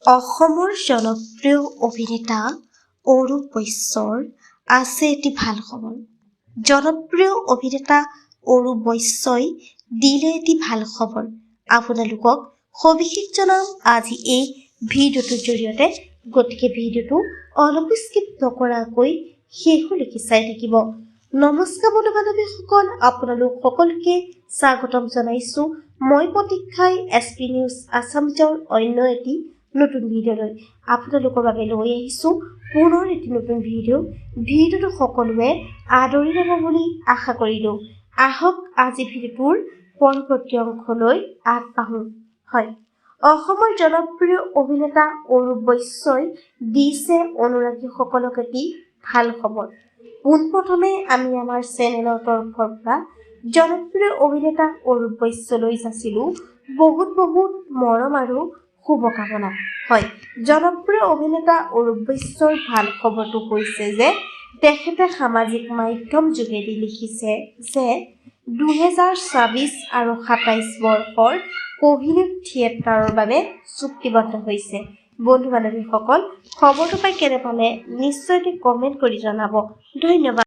অসমৰ জনপ্ৰিয় অভিনেতা অৰূপ বৈশ্যৰ আছে এটি ভাল খবৰ। জনপ্ৰিয় অভিনেতা অৰূপ বৈশ্যই দিলে এটি ভাল খবৰ। আপোনালোকক সবিশেষ জনাম আজি এই ভিডিঅ'টোৰ জৰিয়তে। গতিকে ভিডিঅ'টো অলপ স্কিপ নকৰাকৈ শেষলৈকে চাই থাকিব। নমস্কাৰ বন্ধু বান্ধৱীসকল, আপোনালোক সকলোকে স্বাগতম জনাইছোঁ মই প্ৰতীক্ষাই SP নিউজ আছামিজৰ অন্য এটি নতুন ভিডিঅ'লৈ আপোনালোকৰ বাবে লৈ আহিছোঁ পুনৰ এটি নতুন ভিডিঅ'টো সকলোৱে আদৰি ল'ব বুলি আশা কৰিলোঁ। আহক আজি ভিডিঅ'টোৰ পৰৱৰ্তী অংশলৈ আগবাঢ়োঁ। হয়, অসমৰ জনপ্ৰিয় অভিনেতা অৰূপ বৈশ্যই দিছে অনুৰাগীসকলক এটি ভাল খবৰ। পোনপ্ৰথমে আমি আমাৰ চেনেলৰ তৰফৰ পৰা জনপ্ৰিয় অভিনেতা অৰূপ বৈশ্যলৈ যাচিলোঁ বহুত মৰম আৰু শুভকামনা। হয়, জনপ্ৰিয় অভিনেতা অৰূপ বৈশ্যৰ ভাল খবৰটো হৈছে যে তেখেতে সামাজিক মাধ্যম যোগেদি লিখিছে যে 2026 আৰু 27 বৰ্ষৰ কোহিনুৰ থিয়েটাৰৰ বাবে চুক্তিবদ্ধ হৈছে। বন্ধু বান্ধৱীসকল, খবৰটো পাই কেনে পালে নিশ্চয়কৈ কমেণ্ট কৰি জনাব। ধন্যবাদ।